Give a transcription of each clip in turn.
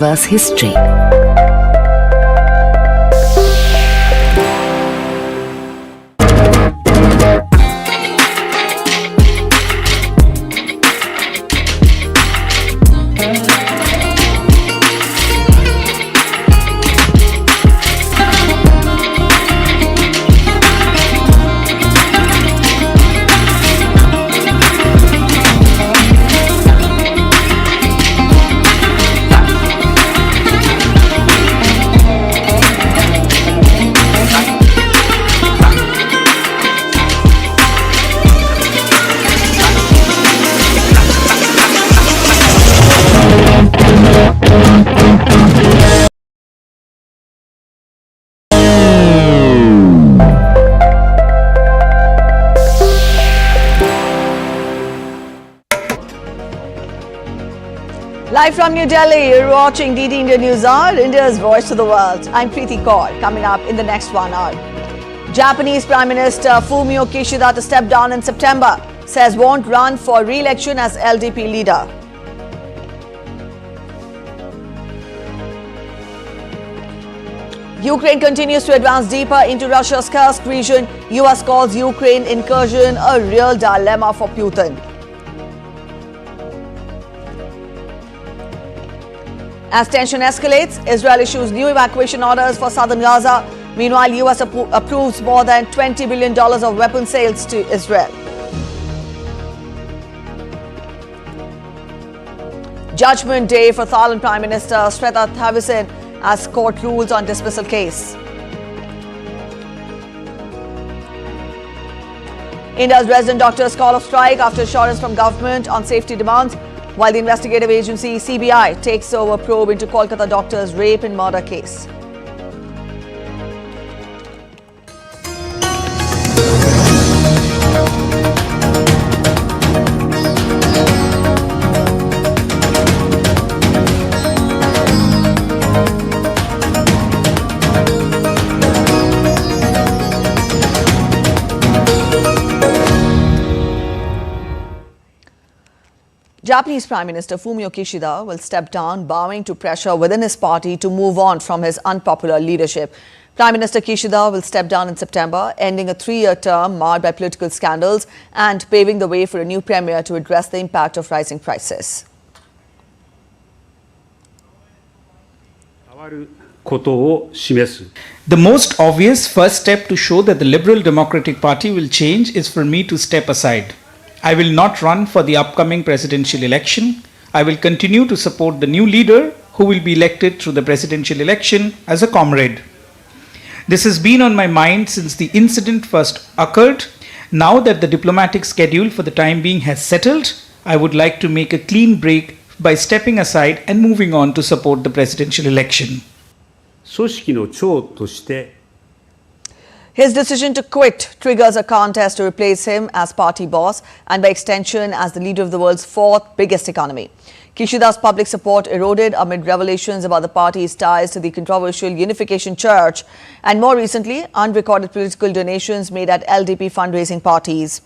was history. Live from New Delhi, you're watching DD India News Hour, India's voice to the world. I'm Preeti Kaur. Coming up in the next 1 hour. Japanese Prime Minister Fumio Kishida to step down in September, says won't run for re-election as LDP leader. Ukraine continues to advance deeper into Russia's Kursk region. US calls Ukraine incursion a real dilemma for Putin. As tension escalates, Israel issues new evacuation orders for southern Gaza. Meanwhile, US approves more than $20 billion of weapon sales to Israel. Judgment day for Thailand Prime Minister Srettha as court rules on dismissal case. India's resident doctors call off strike after assurance from government on safety demands, while the investigative agency CBI takes over probe into Kolkata doctors' rape and murder case. Japanese Prime Minister Fumio Kishida will step down, bowing to pressure within his party to move on from his unpopular leadership. Prime Minister Kishida will step down in September, ending a 3-year term marred by political scandals and paving the way for a new premier to address the impact of rising prices. The most obvious first step to show that the Liberal Democratic Party will change is for me to step aside. I will not run for the upcoming presidential election. I will continue to support the new leader who will be elected through the presidential election as a comrade. This has been on my mind since the incident first occurred. Now that the diplomatic schedule for the time being has settled, I would like to make a clean break by stepping aside and moving on to support the presidential election. His decision to quit triggers a contest to replace him as party boss and by extension as the leader of the world's 4th biggest economy. Kishida's public support eroded amid revelations about the party's ties to the controversial Unification Church and more recently unrecorded political donations made at LDP fundraising parties.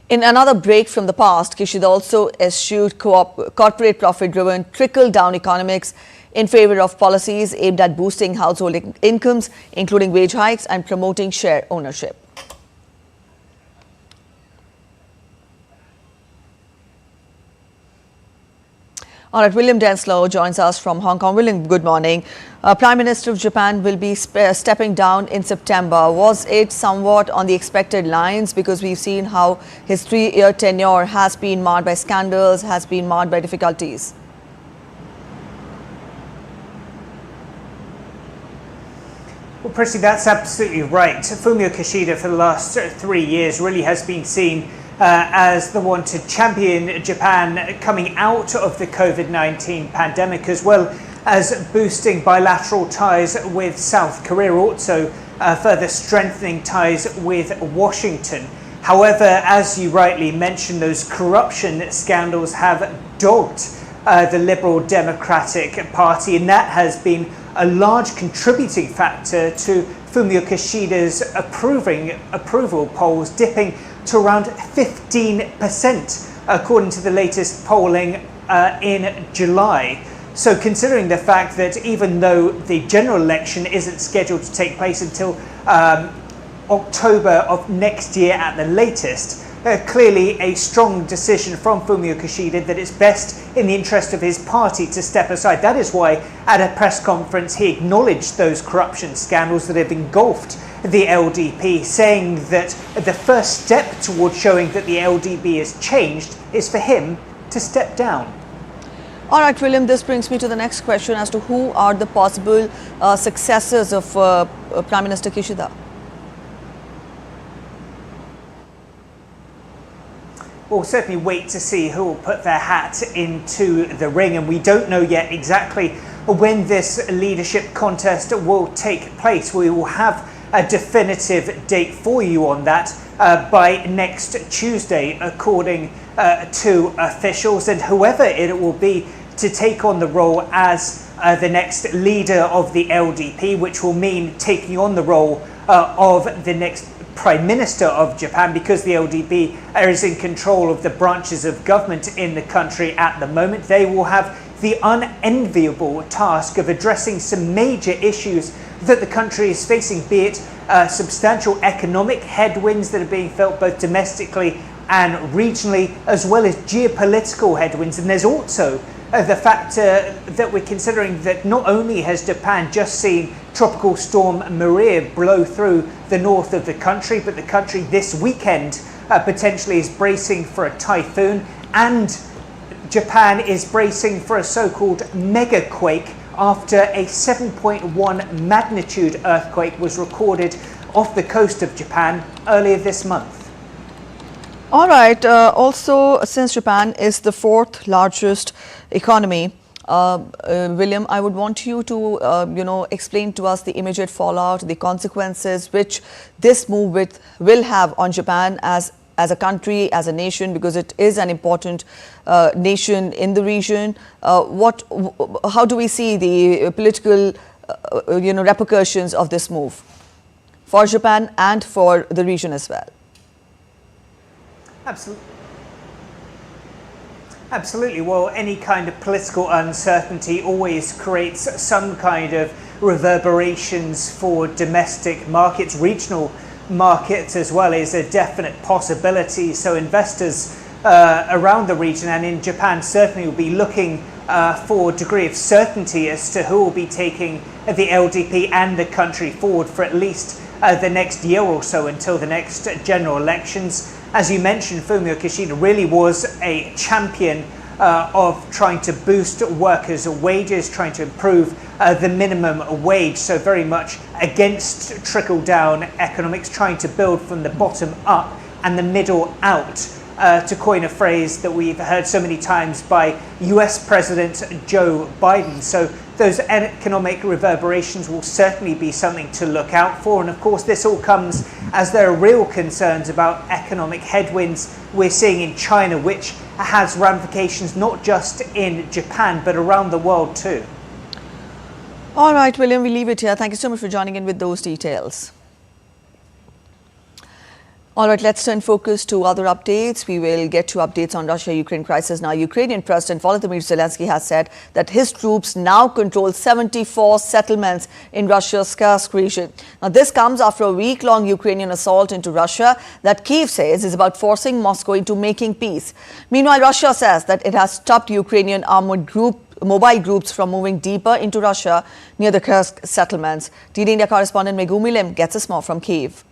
In another break from the past, Kishida also eschewed corporate profit-driven trickle-down economics in favor of policies aimed at boosting household incomes, including wage hikes and promoting share ownership. All right, William Denslow joins us from Hong Kong. William, good morning. Prime Minister of Japan will be stepping down in September. Was it somewhat on the expected lines? Because we've seen how his 3-year tenure has been marred by scandals, has been marred by difficulties. Well, Prissy, that's absolutely right. Fumio Kishida for the last 3 years really has been seen as the one to champion Japan coming out of the COVID-19 pandemic, as well as boosting bilateral ties with South Korea, also further strengthening ties with Washington. However, as you rightly mentioned, those corruption scandals have dogged the Liberal Democratic Party, and that has been a large contributing factor to Fumio Kishida's approval polls dipping to around 15%, according to the latest polling in July. So considering the fact that even though the general election isn't scheduled to take place until October of next year at the latest, clearly a strong decision from Fumio Kishida that it's best in the interest of his party to step aside. That is why at a press conference he acknowledged those corruption scandals that have engulfed the LDP, saying that the first step towards showing that the LDP has changed is for him to step down. All right, William, this brings me to the next question as to who are the possible successors of Prime Minister Kishida. We'll certainly wait to see who will put their hat into the ring, and we don't know yet exactly when this leadership contest will take place. We will have a definitive date for you on that by next Tuesday, according to officials, and whoever it will be to take on the role as the next leader of the LDP, which will mean taking on the role of the next Prime Minister of Japan, because the LDP is in control of the branches of government in the country at the moment. They will have the unenviable task of addressing some major issues that the country is facing, be it substantial economic headwinds that are being felt both domestically and regionally, as well as geopolitical headwinds. And there's also the fact that we're considering that not only has Japan just seen Tropical Storm Maria blow through the north of the country, but the country this weekend potentially is bracing for a typhoon, and Japan is bracing for a so-called mega quake after a 7.1 magnitude earthquake was recorded off the coast of Japan earlier this month. All right. Also, since Japan is the fourth largest economy, William, I would want you to, explain to us the immediate fallout, the consequences which this move will have on Japan as a country, as a nation, because it is an important nation in the region. How do we see the political, repercussions of this move for Japan and for the region as well? Absolutely. Well, any kind of political uncertainty always creates some kind of reverberations for domestic markets. Regional markets as well is a definite possibility. So investors around the region and in Japan certainly will be looking for a degree of certainty as to who will be taking the LDP and the country forward for at least the next year or so until the next general elections. As you mentioned, Fumio Kishida really was a champion of trying to boost workers' wages, trying to improve the minimum wage, so very much against trickle-down economics, trying to build from the bottom up and the middle out, to coin a phrase that we've heard so many times by US President Joe Biden. So those economic reverberations will certainly be something to look out for. And of course, this all comes as there are real concerns about economic headwinds we're seeing in China, which has ramifications not just in Japan, but around the world too. All right, William, we leave it here. Thank you so much for joining in with those details. All right, let's turn focus to other updates. We will get to updates on Russia-Ukraine crisis now. Ukrainian President Volodymyr Zelensky has said that his troops now control 74 settlements in Russia's Kursk region. Now, this comes after a week-long Ukrainian assault into Russia that Kyiv says is about forcing Moscow into making peace. Meanwhile, Russia says that it has stopped Ukrainian armored mobile groups from moving deeper into Russia near the Kursk settlements. DD India correspondent Megumi Lim gets us more from Kyiv.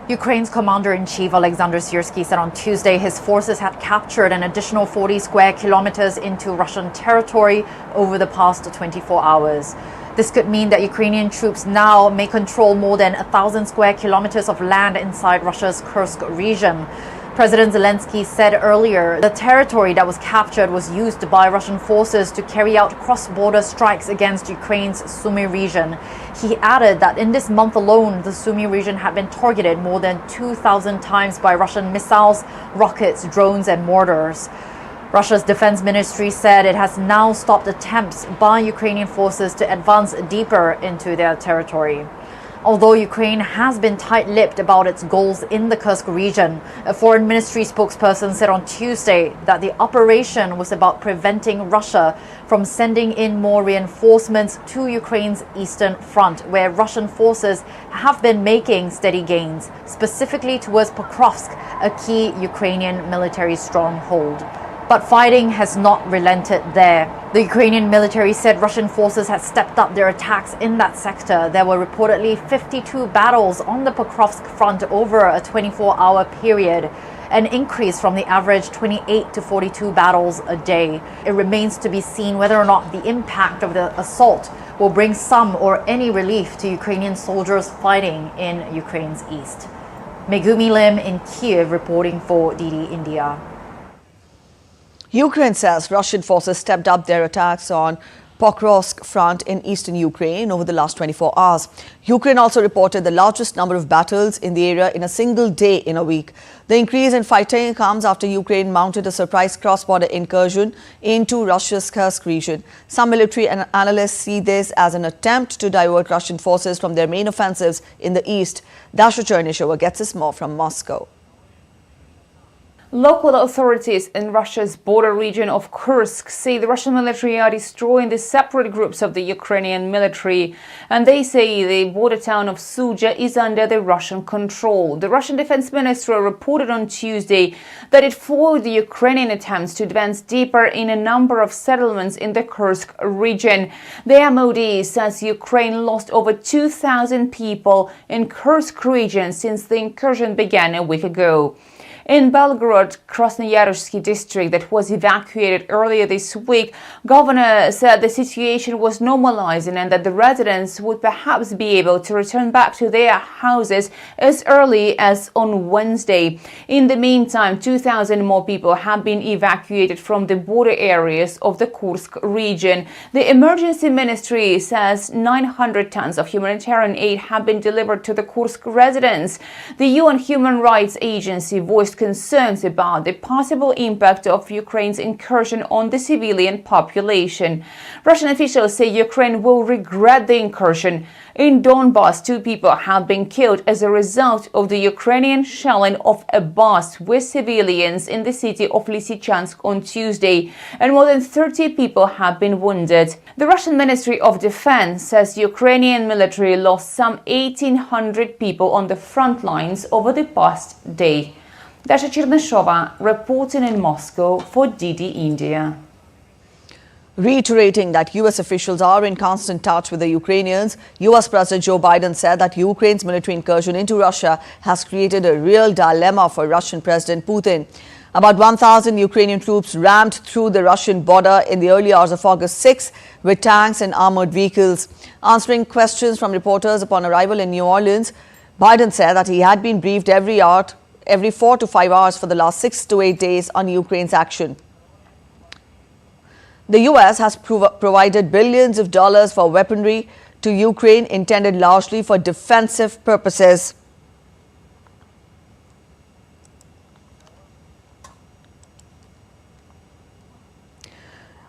Ukraine's commander-in-chief Alexander Syrsky said on Tuesday his forces had captured an additional 40 square kilometers into Russian territory over the past 24 hours. This could mean that Ukrainian troops now may control more than 1,000 square kilometers of land inside Russia's Kursk region. President Zelensky said earlier the territory that was captured was used by Russian forces to carry out cross-border strikes against Ukraine's Sumy region. He added that in this month alone, the Sumy region had been targeted more than 2,000 times by Russian missiles, rockets, drones and mortars. Russia's defense ministry said it has now stopped attempts by Ukrainian forces to advance deeper into their territory. Although Ukraine has been tight-lipped about its goals in the Kursk region, a foreign ministry spokesperson said on Tuesday that the operation was about preventing Russia from sending in more reinforcements to Ukraine's eastern front, where Russian forces have been making steady gains, specifically towards Pokrovsk, a key Ukrainian military stronghold. But fighting has not relented there. The Ukrainian military said Russian forces had stepped up their attacks in that sector. There were reportedly 52 battles on the Pokrovsk front over a 24-hour period, an increase from the average 28 to 42 battles a day. It remains to be seen whether or not the impact of the assault will bring some or any relief to Ukrainian soldiers fighting in Ukraine's east. Megumi Lim in Kiev reporting for DD India. Ukraine says Russian forces stepped up their attacks on Pokrovsk front in eastern Ukraine over the last 24 hours. Ukraine also reported the largest number of battles in the area in a single day in a week. The increase in fighting comes after Ukraine mounted a surprise cross-border incursion into Russia's Kursk region. Some military analysts see this as an attempt to divert Russian forces from their main offensives in the east. Dasha Chernysheва gets us more from Moscow. Local authorities in Russia's border region of Kursk say the Russian military are destroying the separate groups of the Ukrainian military, and they say the border town of Sudzha is under the Russian control. The Russian defense minister reported on Tuesday that it foiled the Ukrainian attempts to advance deeper in a number of settlements in the Kursk region. The MOD says Ukraine lost over 2,000 people in Kursk region since the incursion began a week ago. In Belgorod, Krasnoyarsk district that was evacuated earlier this week, governor said the situation was normalizing and that the residents would perhaps be able to return back to their houses as early as on Wednesday. In the meantime, 2,000 more people have been evacuated from the border areas of the Kursk region. The emergency ministry says 900 tons of humanitarian aid have been delivered to the Kursk residents. The UN Human Rights Agency voiced concerns about the possible impact of Ukraine's incursion on the civilian population. Russian officials say Ukraine will regret the incursion. In Donbass, 2 people have been killed as a result of the Ukrainian shelling of a bus with civilians in the city of Lysychansk on Tuesday, and more than 30 people have been wounded. The Russian Ministry of Defense says Ukrainian military lost some 1,800 people on the front lines over the past day. Dasha Chernysheва reporting in Moscow for DD India. Reiterating that U.S. officials are in constant touch with the Ukrainians, U.S. President Joe Biden said that Ukraine's military incursion into Russia has created a real dilemma for Russian President Putin. About 1,000 Ukrainian troops rammed through the Russian border in the early hours of August 6 with tanks and armored vehicles. Answering questions from reporters upon arrival in New Orleans, Biden said that he had been briefed every 4 to 5 hours for the last 6 to 8 days on Ukraine's action. The U.S. has provided billions of dollars for weaponry to Ukraine intended largely for defensive purposes.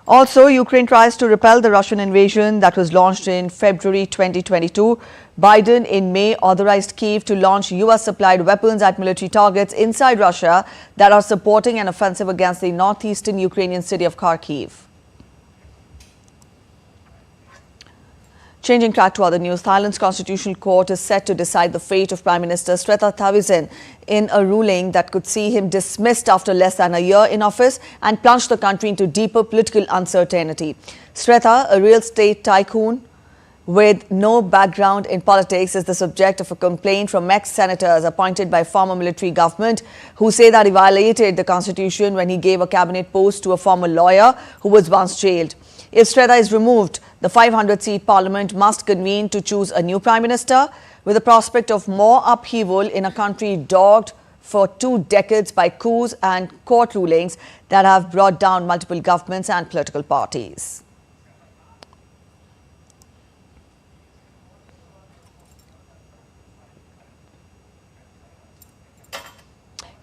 Also, Ukraine tries to repel the Russian invasion that was launched in February 2022. Biden in May authorized Kyiv to launch U.S.-supplied weapons at military targets inside Russia that are supporting an offensive against the northeastern Ukrainian city of Kharkiv. Changing track to other news, Thailand's Constitutional Court is set to decide the fate of Prime Minister Srettha Thavisin in a ruling that could see him dismissed after less than a year in office and plunge the country into deeper political uncertainty. Srettha, a real estate tycoon with no background in politics, is the subject of a complaint from ex-senators appointed by former military government who say that he violated the constitution when he gave a cabinet post to a former lawyer who was once jailed. If Srettha is removed, the 500-seat parliament must convene to choose a new prime minister, with the prospect of more upheaval in a country dogged for 2 decades by coups and court rulings that have brought down multiple governments and political parties.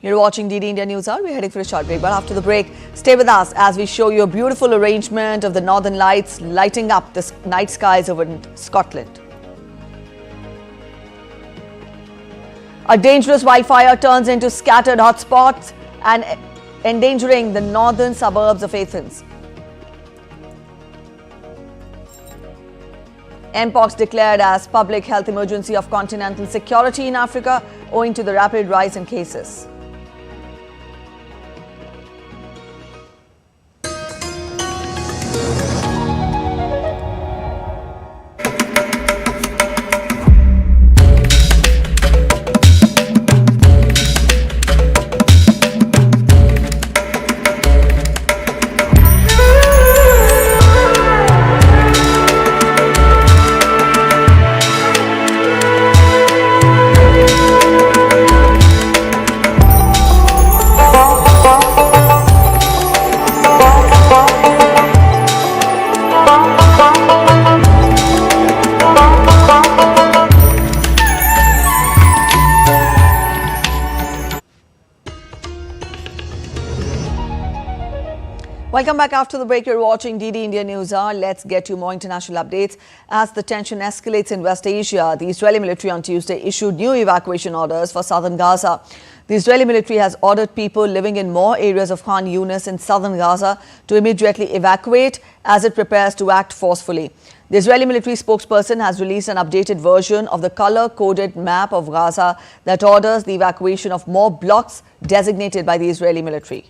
You're watching DD India News Hour. We're heading for a short break, but after the break, stay with us as we show you a beautiful arrangement of the northern lights lighting up the night skies over Scotland. A dangerous wildfire turns into scattered hotspots and endangering the northern suburbs of Athens. Mpox declared as public health emergency of continental security in Africa owing to the rapid rise in cases. Welcome back. After the break, you're watching DD India News Hour. Let's get you more international updates. As the tension escalates in West Asia, the Israeli military on Tuesday issued new evacuation orders for southern Gaza. The Israeli military has ordered people living in more areas of Khan Yunis in southern Gaza to immediately evacuate as it prepares to act forcefully. The Israeli military spokesperson has released an updated version of the color-coded map of Gaza that orders the evacuation of more blocks designated by the Israeli military.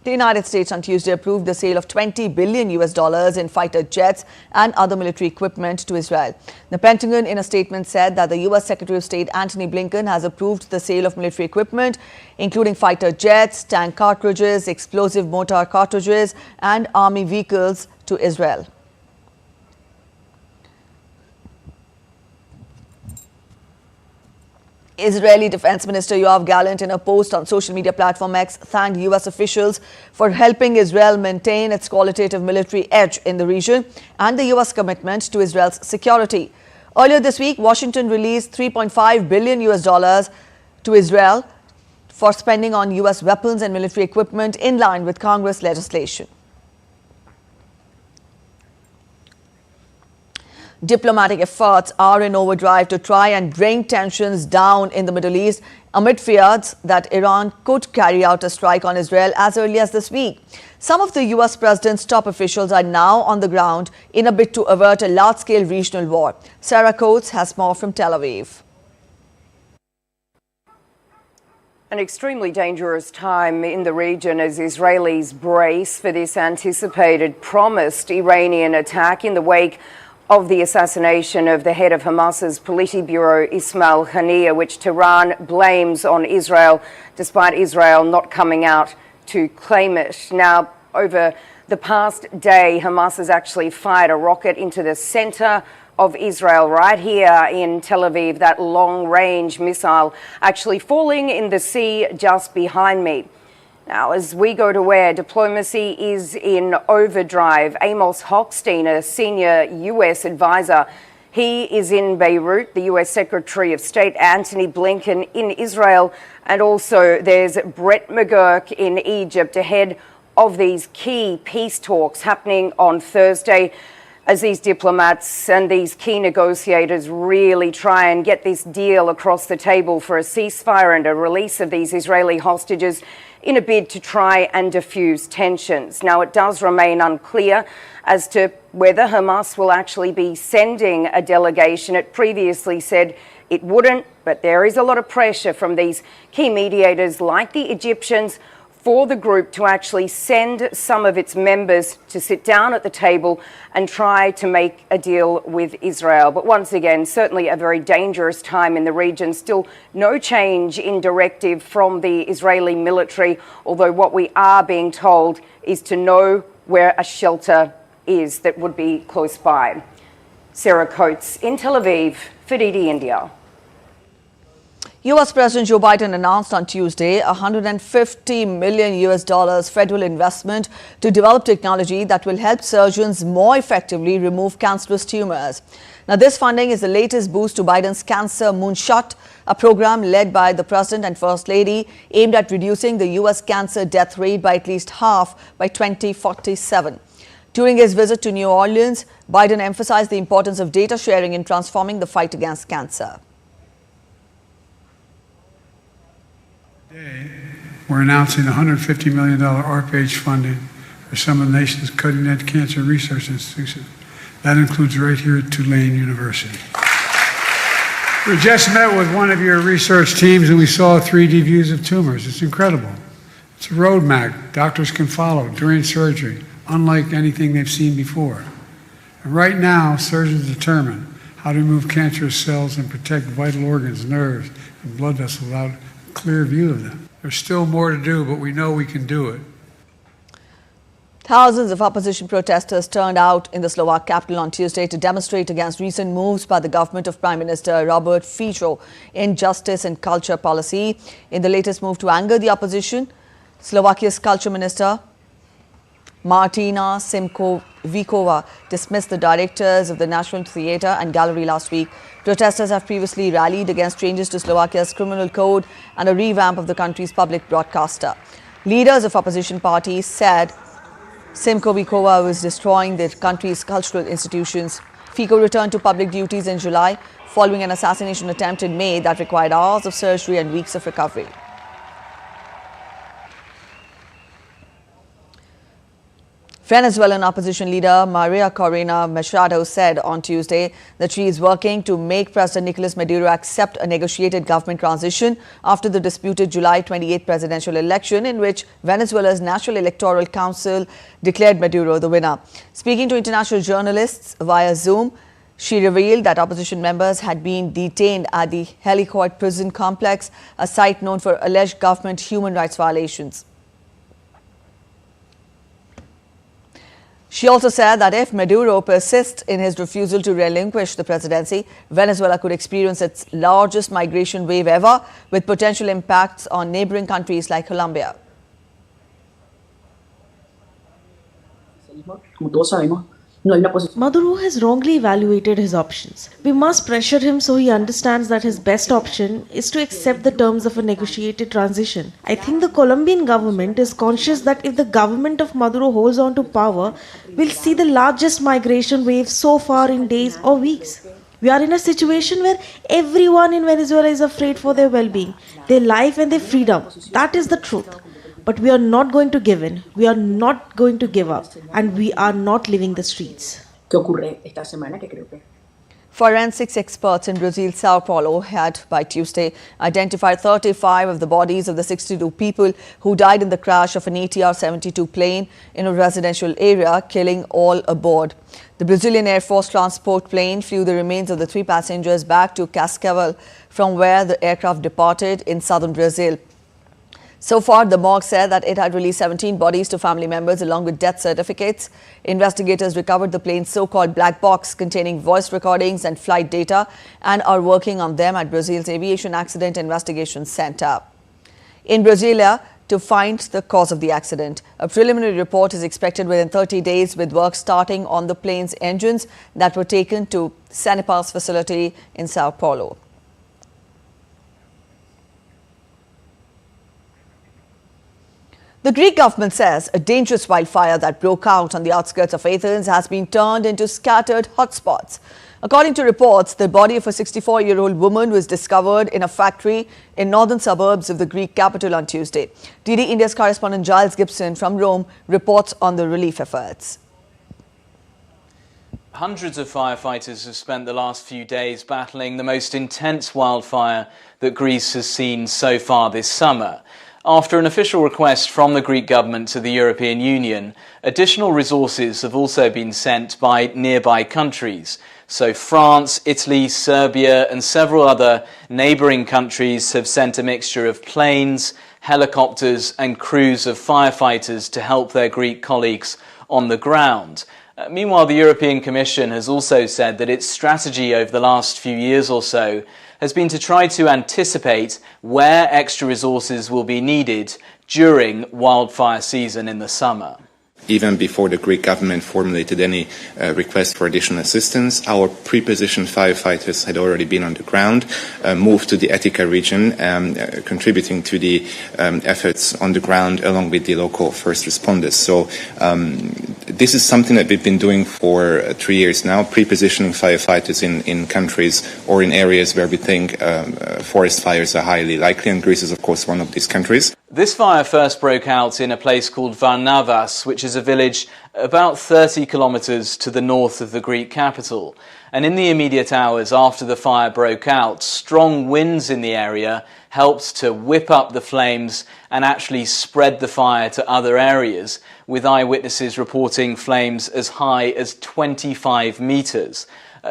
The United States on Tuesday approved the sale of $20 billion in fighter jets and other military equipment to Israel. The Pentagon in a statement said that the U.S. Secretary of State Antony Blinken has approved the sale of military equipment, including fighter jets, tank cartridges, explosive mortar cartridges, and army vehicles to Israel. Israeli Defense Minister Yoav Gallant, in a post on social media platform X, thanked U.S. officials for helping Israel maintain its qualitative military edge in the region and the U.S. commitment to Israel's security. Earlier this week, Washington released $3.5 billion to Israel for spending on U.S. weapons and military equipment in line with Congress legislation. Diplomatic efforts are in overdrive to try and bring tensions down in the Middle East amid fears that Iran could carry out a strike on Israel as early as this week. Some of the U.S. president's top officials are now on the ground in a bid to avert a large-scale regional war. Sarah Coates has more from Tel Aviv. An extremely dangerous time in the region as Israelis brace for this anticipated, promised Iranian attack in the wake of the assassination of the head of Hamas's Politburo, Ismail Haniyeh, which Tehran blames on Israel, despite Israel not coming out to claim it. Now, over the past day, Hamas has actually fired a rocket into the center of Israel, right here in Tel Aviv, that long-range missile actually falling in the sea just behind me. Now, as we go to where diplomacy is in overdrive, Amos Hochstein, a senior U.S. advisor, he is in Beirut, the U.S. Secretary of State Antony Blinken in Israel, and also there's Brett McGurk in Egypt ahead of these key peace talks happening on Thursday, as these diplomats and these key negotiators really try and get this deal across the table for a ceasefire and a release of these Israeli hostages in a bid to try and diffuse tensions. Now, it does remain unclear as to whether Hamas will actually be sending a delegation. It previously said it wouldn't, but there is a lot of pressure from these key mediators like the Egyptians for the group to actually send some of its members to sit down at the table and try to make a deal with Israel. But once again, certainly a very dangerous time in the region. Still no change in directive from the Israeli military, although what we are being told is to know where a shelter is that would be close by. Sarah Coates in Tel Aviv for DD India. U.S. President Joe Biden announced on Tuesday $150 million federal investment to develop technology that will help surgeons more effectively remove cancerous tumors. Now, this funding is the latest boost to Biden's Cancer Moonshot, a program led by the President and First Lady aimed at reducing the U.S. cancer death rate by at least half by 2047. During his visit to New Orleans, Biden emphasized the importance of data sharing in transforming the fight against cancer. Today, we're announcing $150 million ARPA-H funding for some of the nation's cutting-edge cancer research institutions. That includes right here at Tulane University. We just met with one of your research teams and we saw 3D views of tumors. It's incredible. It's a roadmap doctors can follow during surgery, unlike anything they've seen before. And right now, surgeons determine how to remove cancerous cells and protect vital organs, nerves, and blood vessels without a clear view of them. There's still more to do, but we know we can do it. Thousands of opposition protesters turned out in the Slovak capital on Tuesday to demonstrate against recent moves by the government of Prime Minister Robert Fico in justice and culture policy. In the latest move to anger the opposition, Slovakia's culture minister Martina Simkovikova dismissed the directors of the National Theatre and Gallery last week. Protesters have previously rallied against changes to Slovakia's criminal code and a revamp of the country's public broadcaster. Leaders of opposition parties said Simkovikova was destroying the country's cultural institutions. Fico returned to public duties in July following an assassination attempt in May that required hours of surgery and weeks of recovery. Venezuelan opposition leader Maria Corina Machado said on Tuesday that she is working to make President Nicolas Maduro accept a negotiated government transition after the disputed July 28 presidential election in which Venezuela's National Electoral Council declared Maduro the winner. Speaking to international journalists via Zoom, she revealed that opposition members had been detained at the Helicoid prison complex, a site known for alleged government human rights violations. She also said that if Maduro persists in his refusal to relinquish the presidency, Venezuela could experience its largest migration wave ever, with potential impacts on neighboring countries like Colombia. Maduro has wrongly evaluated his options. We must pressure him so he understands that his best option is to accept the terms of a negotiated transition. I think the Colombian government is conscious that if the government of Maduro holds on to power, we'll see the largest migration wave so far in days or weeks. We are in a situation where everyone in Venezuela is afraid for their well-being, their life and their freedom. That is the truth. But we are not going to give in, we are not going to give up, and we are not leaving the streets. Forensics experts in Brazil's Sao Paulo had, by Tuesday, identified 35 of the bodies of the 62 people who died in the crash of an ATR-72 plane in a residential area, killing all aboard. The Brazilian Air Force transport plane flew the remains of the 3 passengers back to Cascavel, from where the aircraft departed in southern Brazil. So far, the morgue said that it had released 17 bodies to family members along with death certificates. Investigators recovered the plane's so-called black box containing voice recordings and flight data and are working on them at Brazil's Aviation Accident Investigation Center in Brasilia to find the cause of the accident. A preliminary report is expected within 30 days, with work starting on the plane's engines that were taken to Sanepar's facility in Sao Paulo. The Greek government says a dangerous wildfire that broke out on the outskirts of Athens has been turned into scattered hotspots. According to reports, the body of a 64-year-old woman was discovered in a factory in northern suburbs of the Greek capital on Tuesday. DD India's correspondent Giles Gibson from Rome reports on the relief efforts. Hundreds of firefighters have spent the last few days battling the most intense wildfire that Greece has seen so far this summer. After an official request from the Greek government to the European Union, additional resources have also been sent by nearby countries. So France, Italy, Serbia and several other neighbouring countries have sent a mixture of planes, helicopters and crews of firefighters to help their Greek colleagues on the ground. Meanwhile, the European Commission has also said that its strategy over the last few years or so has been to try to anticipate where extra resources will be needed during wildfire season in the summer. Even before the Greek government formulated any request for additional assistance, our pre-positioned firefighters had already been on the ground, moved to the Attica region, contributing to the efforts on the ground along with the local first responders. So This is something that we've been doing for 3 years now, pre-positioning firefighters in countries or in areas where we think forest fires are highly likely, and Greece is of course one of these countries. This fire first broke out in a place called Varnavas, which is a village about 30 kilometres to the north of the Greek capital. And in the immediate hours after the fire broke out, strong winds in the area helped to whip up the flames and actually spread the fire to other areas, with eyewitnesses reporting flames as high as 25 metres.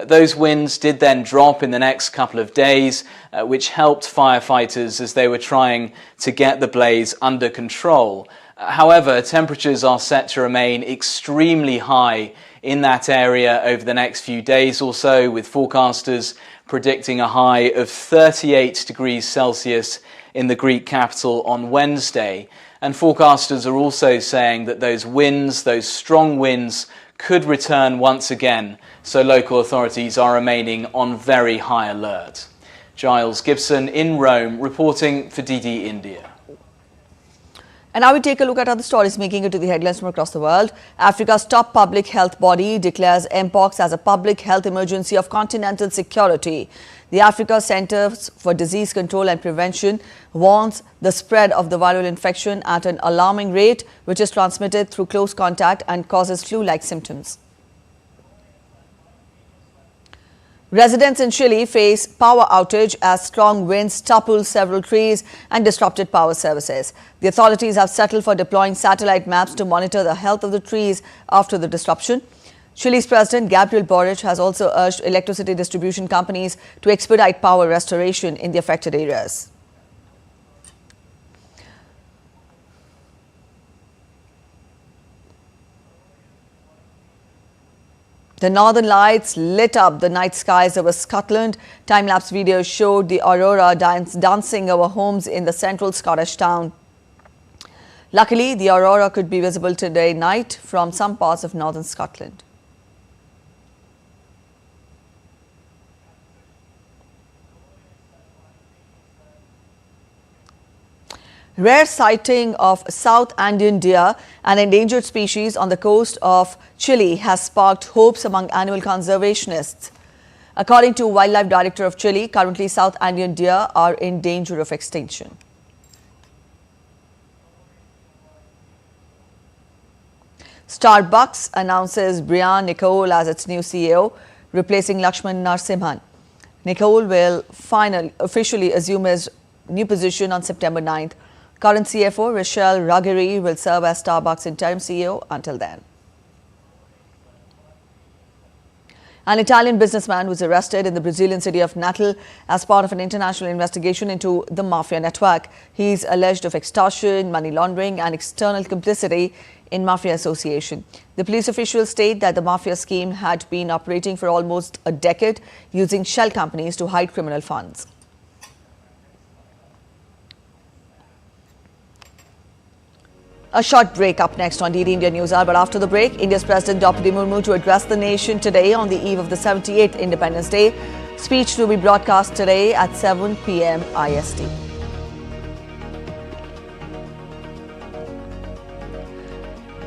Those winds did then drop in the next couple of days, which helped firefighters as they were trying to get the blaze under control. However, temperatures are set to remain extremely high in that area over the next few days or so, with forecasters predicting a high of 38 degrees Celsius in the Greek capital on Wednesday. And forecasters are also saying that those winds, those strong winds, could return once again, so local authorities are remaining on very high alert. Giles Gibson in Rome reporting for DD India. And now we take a look at other stories making it to the headlines from across the world. Africa's top public health body declares Mpox as a public health emergency of continental security. The Africa Centers for Disease Control and Prevention warns the spread of the viral infection at an alarming rate, which is transmitted through close contact and causes flu-like symptoms. Residents in Chile face power outage as strong winds toppled several trees and disrupted power services. The authorities have settled for deploying satellite maps to monitor the health of the trees after the disruption. Chile's President Gabriel Boric has also urged electricity distribution companies to expedite power restoration in the affected areas. The northern lights lit up the night skies over Scotland. Time-lapse videos showed the aurora dancing over homes in the central Scottish town. Luckily, the aurora could be visible today night from some parts of northern Scotland. Rare sighting of South Andean deer, an endangered species on the coast of Chile, has sparked hopes among animal conservationists. According to Wildlife Director of Chile, currently South Andean deer are in danger of extinction. Starbucks announces Brian Nicole as its new CEO, replacing Lakshman Narasimhan. Nicole will officially assume his new position on September 9th. Current CFO Rochelle Ruggieri will serve as Starbucks interim CEO until then. An Italian businessman was arrested in the Brazilian city of Natal as part of an international investigation into the mafia network. He is alleged of extortion, money laundering and external complicity in mafia association. The police officials state that the mafia scheme had been operating for almost a decade, using shell companies to hide criminal funds. A short break up next on DD India News Hour, but after the break, India's President Draupadi Murmu to address the nation today on the eve of the 78th Independence Day. Speech to be broadcast today at 7 p.m. IST.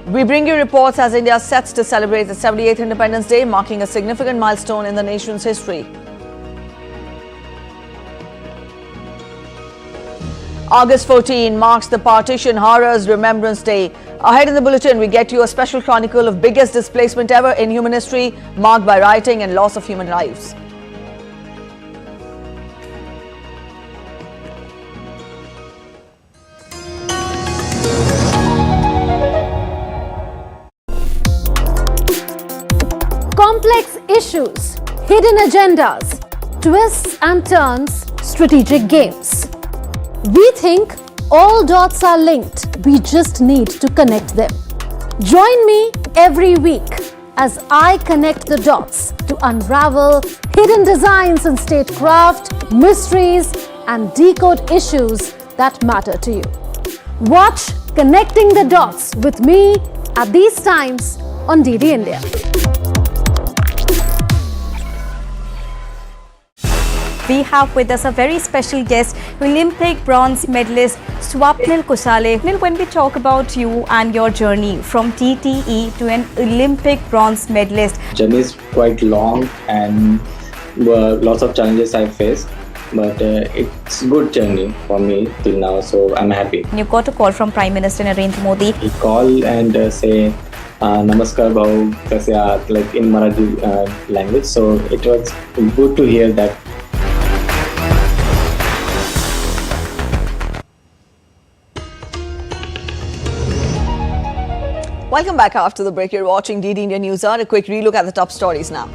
We bring you reports as India sets to celebrate the 78th Independence Day, marking a significant milestone in the nation's history. August 14 marks the Partition horrors Remembrance Day. Ahead in the bulletin, we get you a special chronicle of biggest displacement ever in human history, marked by rioting and loss of human lives. Complex issues, hidden agendas, twists and turns, strategic games. We think all dots are linked, we just need to connect them. Join me every week as I connect the dots to unravel hidden designs in statecraft, mysteries and decode issues that matter to you. Watch Connecting the Dots with me at these times on DD India. We have with us a very special guest, Olympic bronze medalist Swapnil Kusale. When we talk about you and your journey from TTE to an Olympic bronze medalist. Journey is quite long and lots of challenges I faced, but it's a good journey for me till now, so I'm happy. You got a call from Prime Minister Narendra Modi. He called and say Namaskar Bahu, kaise aap, like in Marathi language, so it was good to hear that. Welcome back after the break. You're watching DD India News Hour. A quick relook at the top stories now.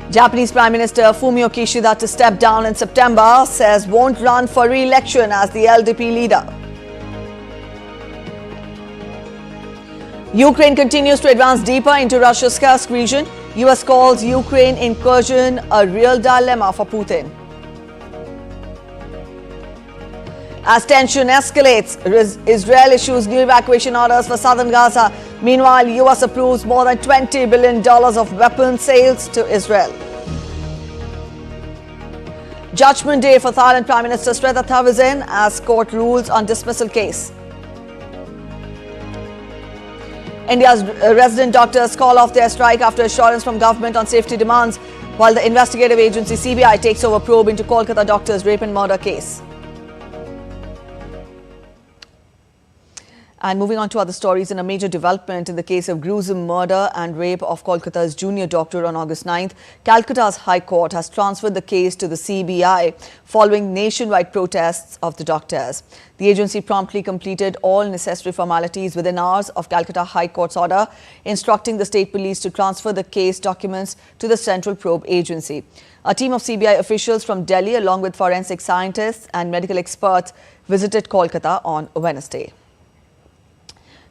Japanese Prime Minister Fumio Kishida to step down in September, says won't run for re-election as the LDP leader. Ukraine continues to advance deeper into Russia's Kursk region. US calls Ukraine incursion a real dilemma for Putin. As tension escalates, Israel issues new evacuation orders for southern Gaza. Meanwhile, US approves more than $20 billion of weapons sales to Israel. Judgment day for Thailand Prime Minister Srettha is in as court rules on dismissal case. India's resident doctors call off their strike after assurance from government on safety demands, while the investigative agency CBI takes over probe into Kolkata doctors' rape and murder case. And moving on to other stories, in a major development in the case of gruesome murder and rape of Kolkata's junior doctor on August 9th, Calcutta's High Court has transferred the case to the CBI following nationwide protests of the doctors. The agency promptly completed all necessary formalities within hours of Calcutta High Court's order, instructing the state police to transfer the case documents to the Central Probe Agency. A team of CBI officials from Delhi, along with forensic scientists and medical experts, visited Kolkata on Wednesday.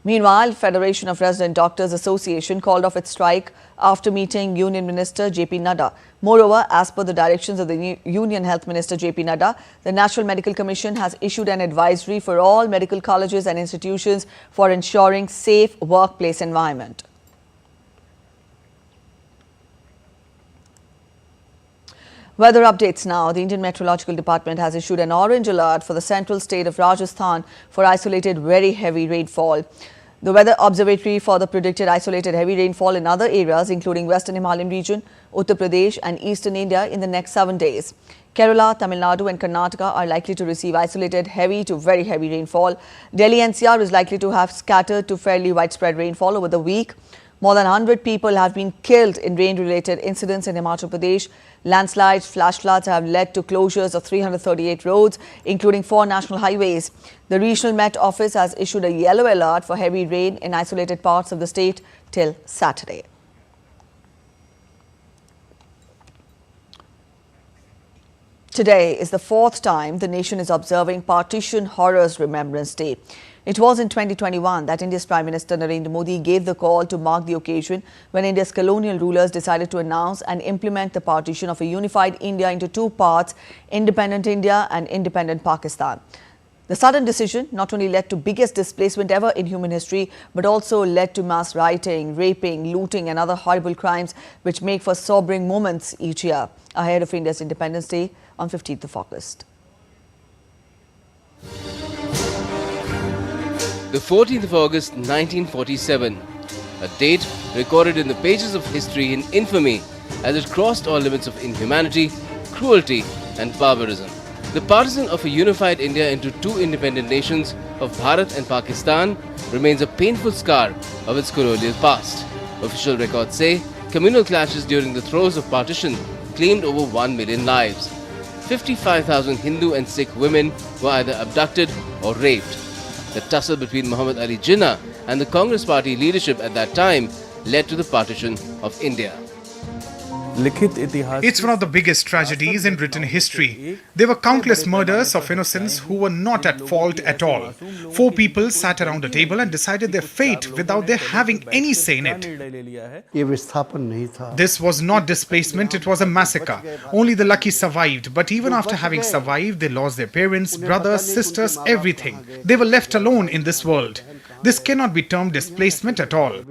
Meanwhile, Federation of Resident Doctors Association called off its strike after meeting Union Minister JP Nadda. Moreover, as per the directions of the Union Health Minister JP Nadda, the National Medical Commission has issued an advisory for all medical colleges and institutions for ensuring safe workplace environment. Weather updates now. The Indian Meteorological Department has issued an orange alert for the central state of Rajasthan for isolated very heavy rainfall. The Weather Observatory for the predicted isolated heavy rainfall in other areas including Western Himalayan region, Uttar Pradesh and Eastern India in the next 7 days. Kerala, Tamil Nadu and Karnataka are likely to receive isolated heavy to very heavy rainfall. Delhi NCR is likely to have scattered to fairly widespread rainfall over the week. More than 100 people have been killed in rain-related incidents in Himachal Pradesh. Landslides, flash floods have led to closures of 338 roads, including 4 national highways. The Regional Met Office has issued a yellow alert for heavy rain in isolated parts of the state till Saturday. Today is the 4th time the nation is observing Partition Horrors Remembrance Day. It was in 2021 that India's Prime Minister Narendra Modi gave the call to mark the occasion when India's colonial rulers decided to announce and implement the partition of a unified India into 2 parts, independent India and independent Pakistan. The sudden decision not only led to biggest displacement ever in human history, but also led to mass rioting, raping, looting and other horrible crimes which make for sobering moments each year ahead of India's Independence Day on 15th of August. The 14th of August 1947, a date recorded in the pages of history in infamy as it crossed all limits of inhumanity, cruelty and barbarism. The partition of a unified India into 2 independent nations of Bharat and Pakistan remains a painful scar of its colonial past. Official records say communal clashes during the throes of partition claimed over 1 million lives. 55,000 Hindu and Sikh women were either abducted or raped. The tussle between Muhammad Ali Jinnah and the Congress party leadership at that time led to the partition of India. It's one of the biggest tragedies in written history. There were countless murders of innocents who were not at fault at all. 4 people sat around a table and decided their fate without their having any say in it. This was not displacement, it was a massacre. Only the lucky survived, but even after having survived, they lost their parents, brothers, sisters, everything. They were left alone in this world. This cannot be termed displacement at all.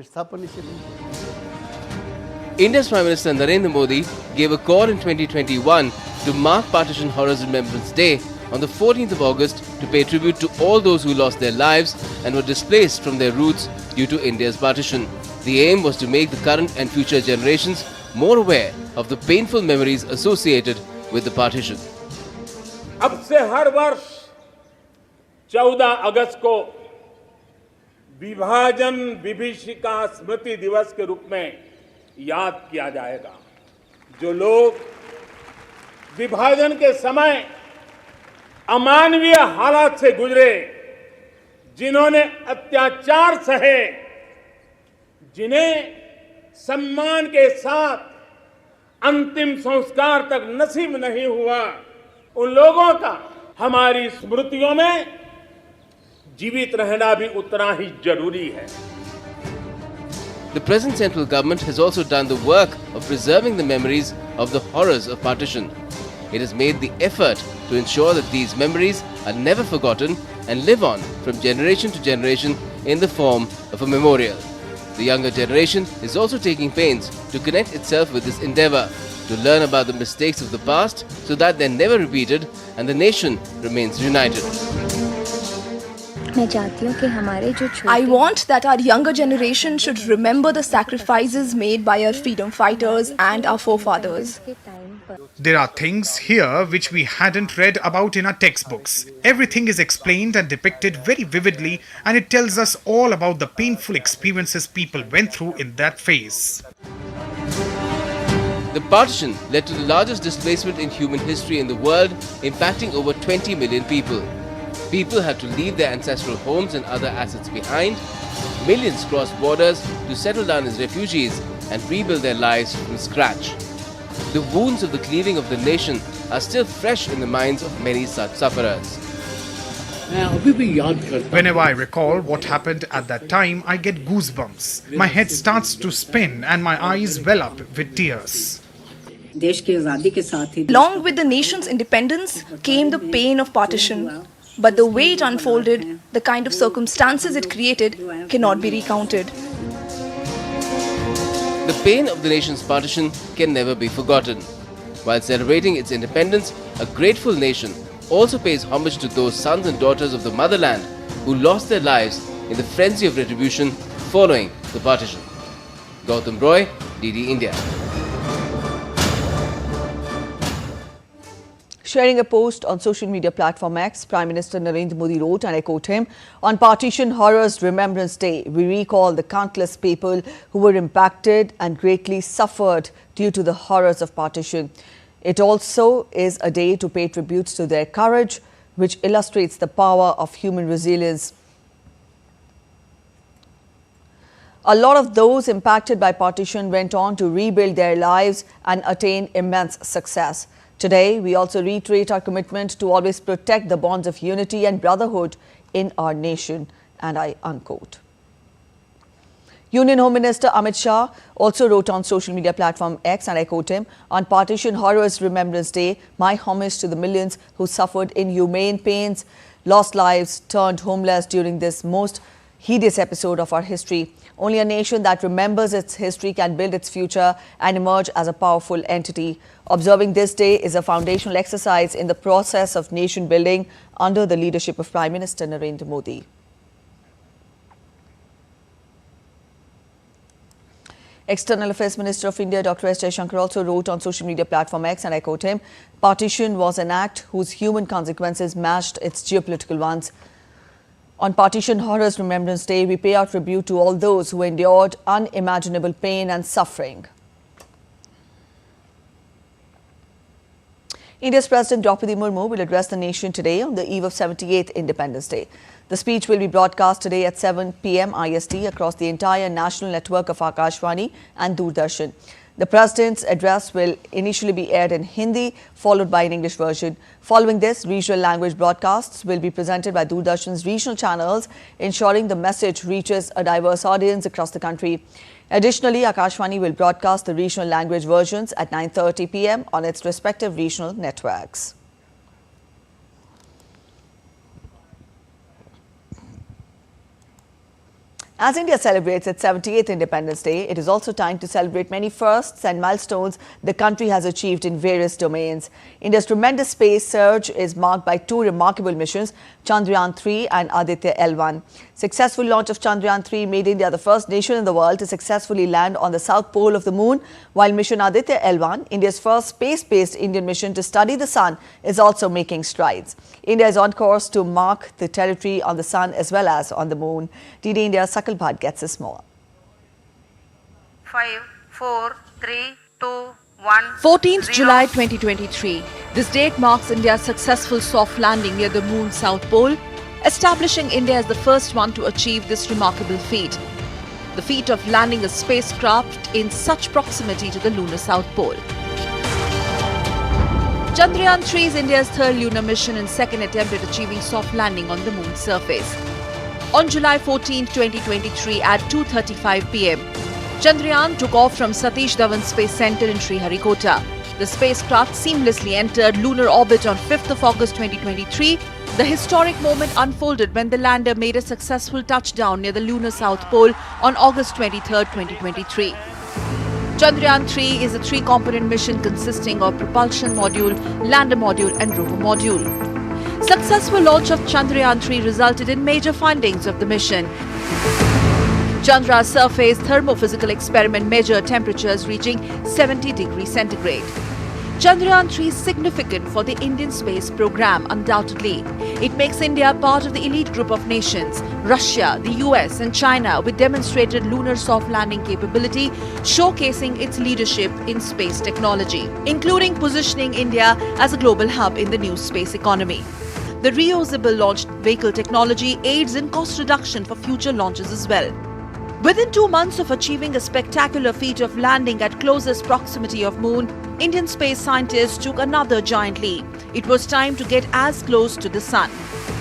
India's Prime Minister Narendra Modi gave a call in 2021 to mark Partition Horrors Remembrance Day on the 14th of August to pay tribute to all those who lost their lives and were displaced from their roots due to India's partition. The aim was to make the current and future generations more aware of the painful memories associated with the partition. अब से हर वर्ष 14 अगस्त को विभाजन विभीषिका स्मृति दिवस के रूप में याद किया जाएगा। जो लोग विभाजन के समय अमानवीय हालात से गुजरे, जिन्होंने अत्याचार सहे, जिन्हें सम्मान के साथ अंतिम संस्कार तक नसीब नहीं हुआ, उन लोगों का हमारी स्मृतियों में जीवित रहना भी उतना ही जरूरी है। The present central government has also done the work of preserving the memories of the horrors of partition. It has made the effort to ensure that these memories are never forgotten and live on from generation to generation in the form of a memorial. The younger generation is also taking pains to connect itself with this endeavor, to learn about the mistakes of the past so that they're never repeated and the nation remains united. I want that our younger generation should remember the sacrifices made by our freedom fighters and our forefathers. There are things here which we hadn't read about in our textbooks. Everything is explained and depicted very vividly, and it tells us all about the painful experiences people went through in that phase. The partition led to the largest displacement in human history in the world, impacting over 20 million people. People had to leave their ancestral homes and other assets behind. Millions crossed borders to settle down as refugees and rebuild their lives from scratch. The wounds of the cleaving of the nation are still fresh in the minds of many such sufferers. Whenever I recall what happened at that time, I get goosebumps. My head starts to spin and my eyes well up with tears. Along with the nation's independence came the pain of partition. But the way it unfolded, the kind of circumstances it created, cannot be recounted. The pain of the nation's partition can never be forgotten. While celebrating its independence, a grateful nation also pays homage to those sons and daughters of the motherland who lost their lives in the frenzy of retribution following the partition. Gautam Roy, DD India. Sharing a post on social media platform X, Prime Minister Narendra Modi wrote, and I quote him, "On Partition Horrors Remembrance Day, we recall the countless people who were impacted and greatly suffered due to the horrors of partition. It also is a day to pay tributes to their courage, which illustrates the power of human resilience. A lot of those impacted by partition went on to rebuild their lives and attain immense success. Today, we also reiterate our commitment to always protect the bonds of unity and brotherhood in our nation." And I unquote. Union Home Minister Amit Shah also wrote on social media platform X, and I quote him, "On Partition Horrors Remembrance Day, my homage to the millions who suffered inhumane pains, lost lives, turned homeless during this most hideous episode of our history. Only a nation that remembers its history can build its future and emerge as a powerful entity. Observing this day is a foundational exercise in the process of nation building under the leadership of Prime Minister Narendra Modi." External Affairs Minister of India Dr. S. Jaishankar also wrote on social media platform X, and I quote him, "Partition was an act whose human consequences matched its geopolitical ones. On Partition Horrors Remembrance Day, we pay our tribute to all those who endured unimaginable pain and suffering." India's President Draupadi Murmu will address the nation today on the eve of 78th Independence Day. The speech will be broadcast today at 7 p.m. IST across the entire national network of Akashvani and Doordarshan. The President's address will initially be aired in Hindi, followed by an English version. Following this, regional language broadcasts will be presented by Doordarshan's regional channels, ensuring the message reaches a diverse audience across the country. Additionally, Akashvani will broadcast the regional language versions at 9:30 p.m. on its respective regional networks. As India celebrates its 78th Independence Day, it is also time to celebrate many firsts and milestones the country has achieved in various domains. India's tremendous space surge is marked by two remarkable missions, Chandrayaan-3 and Aditya L1. Successful launch of Chandrayaan-3 made India the first nation in the world to successfully land on the south pole of the moon, while mission Aditya L1, India's first space-based Indian mission to study the sun, is also making strides. India is on course to mark the territory on the sun as well as on the moon. DD India's Sakal Bhat gets us more. 5, 4, 3, 2, 1. 14th July 2023. This date marks India's successful soft landing near the moon's south pole, establishing India as the first one to achieve this remarkable feat. The feat of landing a spacecraft in such proximity to the lunar south pole. Chandrayaan-3 is India's third lunar mission and second attempt at achieving soft landing on the moon's surface. On July 14, 2023 at 2:35 p.m., Chandrayaan took off from Satish Dhawan Space Center in Sriharikota. The spacecraft seamlessly entered lunar orbit on 5th of August 2023. The historic moment unfolded when the lander made a successful touchdown near the lunar south pole on August 23, 2023. Chandrayaan-3 is a three-component mission consisting of propulsion module, lander module and rover module. Successful launch of Chandrayaan-3 resulted in major findings of the mission. Chandra's surface thermophysical experiment measured temperatures reaching 70 degrees centigrade. Chandrayaan-3 is significant for the Indian space program, undoubtedly. It makes India part of the elite group of nations, Russia, the US and China, with demonstrated lunar soft landing capability, showcasing its leadership in space technology, including positioning India as a global hub in the new space economy. The reusable launch vehicle technology aids in cost reduction for future launches as well. Within 2 months of achieving a spectacular feat of landing at closest proximity of moon, Indian space scientists took another giant leap. It was time to get as close to the sun.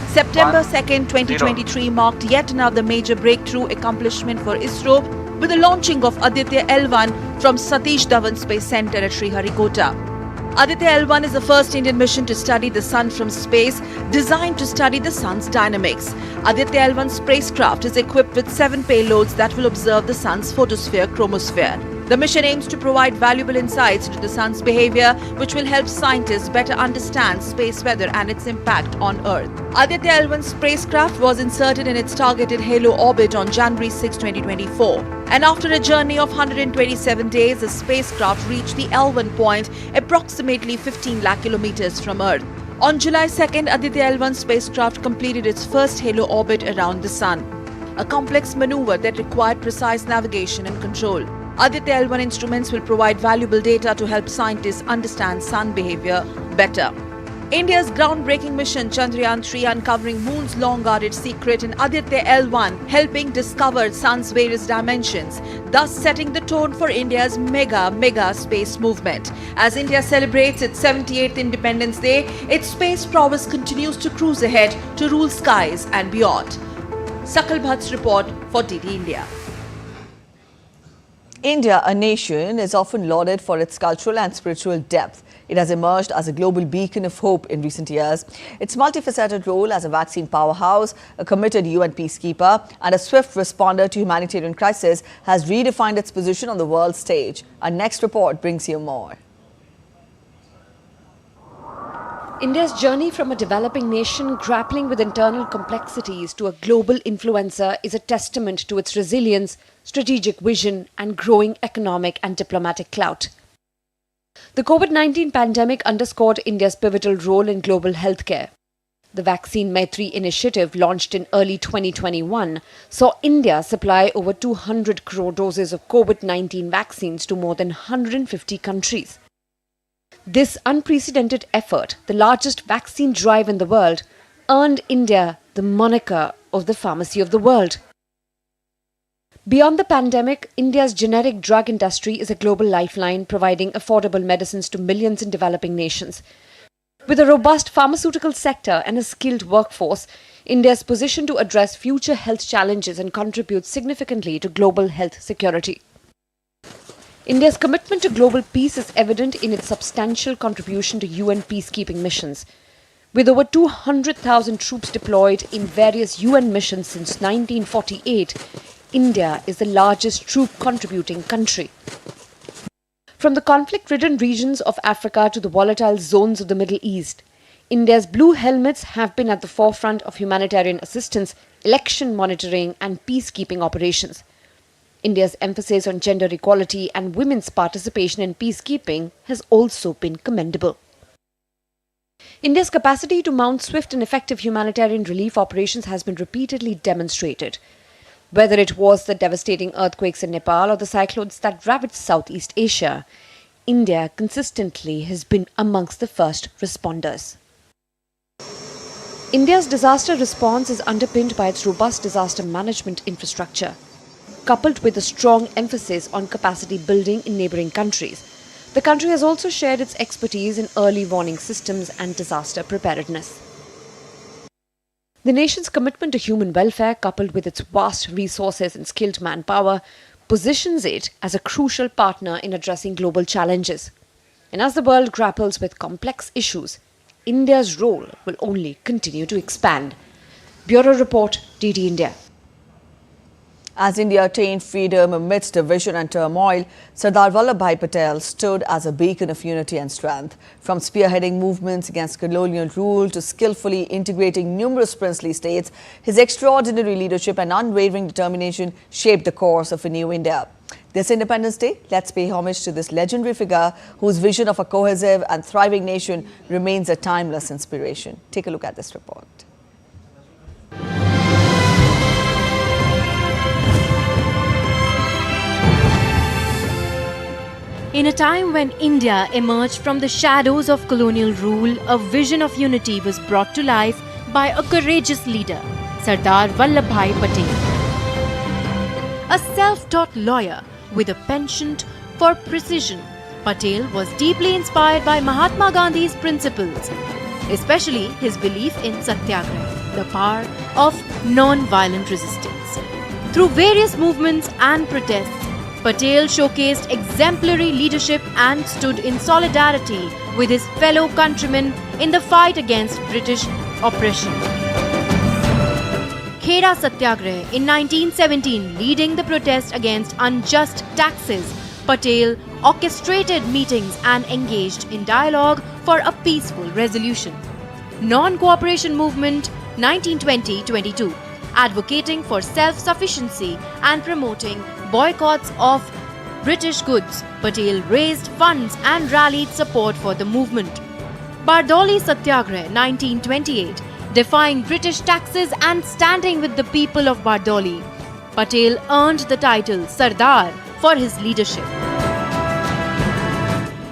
September 2nd, 2023 marked yet another major breakthrough accomplishment for ISRO with the launching of Aditya L1 from Satish Dhawan Space Center at Sriharikota. Aditya L1 is the first Indian mission to study the sun from space, designed to study the sun's dynamics. Aditya L1 spacecraft is equipped with 7 payloads that will observe the sun's photosphere chromosphere. The mission aims to provide valuable insights into the sun's behavior, which will help scientists better understand space weather and its impact on Earth. Aditya L1 spacecraft was inserted in its targeted halo orbit on January 6, 2024. And after a journey of 127 days, the spacecraft reached the L1 point approximately 15 lakh kilometers from Earth. On July 2nd, Aditya L1 spacecraft completed its first halo orbit around the sun, a complex maneuver that required precise navigation and control. Aditya L1 instruments will provide valuable data to help scientists understand sun behavior better. India's groundbreaking mission Chandrayaan-3 uncovering moon's long-guarded secret and Aditya L1 helping discover sun's various dimensions, thus setting the tone for India's mega space movement. As India celebrates its 78th Independence Day, its space prowess continues to cruise ahead to rule skies and beyond. Sakal Bhat's report for DD India. India, a nation, is often lauded for its cultural and spiritual depth. It has emerged as a global beacon of hope in recent years. Its multifaceted role as a vaccine powerhouse, a committed UN peacekeeper, and a swift responder to humanitarian crisis has redefined its position on the world stage. Our next report brings you more. India's journey from a developing nation grappling with internal complexities to a global influencer is a testament to its resilience, strategic vision, and growing economic and diplomatic clout. The COVID-19 pandemic underscored India's pivotal role in global healthcare. The Vaccine Maitri initiative, launched in early 2021, saw India supply over 200 crore doses of COVID-19 vaccines to more than 150 countries. This unprecedented effort, the largest vaccine drive in the world, earned India the moniker of the pharmacy of the world. Beyond the pandemic, India's generic drug industry is a global lifeline, providing affordable medicines to millions in developing nations. With a robust pharmaceutical sector and a skilled workforce, India is positioned to address future health challenges and contribute significantly to global health security. India's commitment to global peace is evident in its substantial contribution to UN peacekeeping missions. With over 200,000 troops deployed in various UN missions since 1948, India is the largest troop contributing country. From the conflict-ridden regions of Africa to the volatile zones of the Middle East, India's blue helmets have been at the forefront of humanitarian assistance, election monitoring and peacekeeping operations. India's emphasis on gender equality and women's participation in peacekeeping has also been commendable. India's capacity to mount swift and effective humanitarian relief operations has been repeatedly demonstrated. Whether it was the devastating earthquakes in Nepal or the cyclones that ravaged Southeast Asia, India consistently has been amongst the first responders. India's disaster response is underpinned by its robust disaster management infrastructure, coupled with a strong emphasis on capacity building in neighbouring countries. The country has also shared its expertise in early warning systems and disaster preparedness. The nation's commitment to human welfare, coupled with its vast resources and skilled manpower, positions it as a crucial partner in addressing global challenges. And as the world grapples with complex issues, India's role will only continue to expand. Bureau Report, DD India. As India attained freedom amidst division and turmoil, Sardar Vallabhbhai Patel stood as a beacon of unity and strength. From spearheading movements against colonial rule to skillfully integrating numerous princely states, his extraordinary leadership and unwavering determination shaped the course of a new India. This Independence Day, let's pay homage to this legendary figure whose vision of a cohesive and thriving nation remains a timeless inspiration. Take a look at this report. In a time when India emerged from the shadows of colonial rule, a vision of unity was brought to life by a courageous leader, Sardar Vallabhbhai Patel. A self-taught lawyer with a penchant for precision, Patel was deeply inspired by Mahatma Gandhi's principles, especially his belief in Satyagraha, the power of non-violent resistance. Through various movements and protests, Patel showcased exemplary leadership and stood in solidarity with his fellow countrymen in the fight against British oppression. Khera Satyagraha in 1917, leading the protest against unjust taxes, Patel orchestrated meetings and engaged in dialogue for a peaceful resolution. Non-cooperation movement 1920-22, advocating for self-sufficiency and promoting boycotts of British goods, Patel raised funds and rallied support for the movement. Bardoli Satyagraha 1928, defying British taxes and standing with the people of Bardoli, Patel earned the title Sardar for his leadership.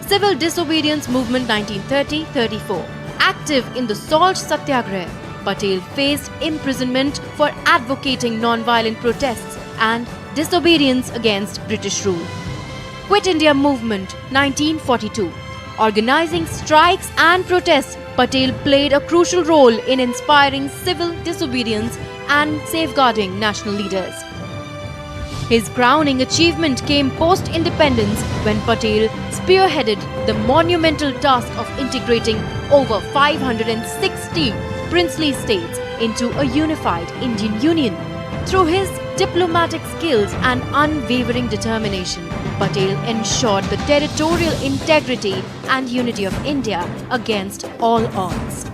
Civil Disobedience Movement 1930-34, active in the Salt Satyagraha, Patel faced imprisonment for advocating non-violent protests and disobedience against British rule. Quit India Movement 1942. Organizing strikes and protests, Patel played a crucial role in inspiring civil disobedience and safeguarding national leaders. His crowning achievement came post-independence when Patel spearheaded the monumental task of integrating over 560 princely states into a unified Indian Union. Through his diplomatic skills and unwavering determination, Patel ensured the territorial integrity and unity of India against all odds.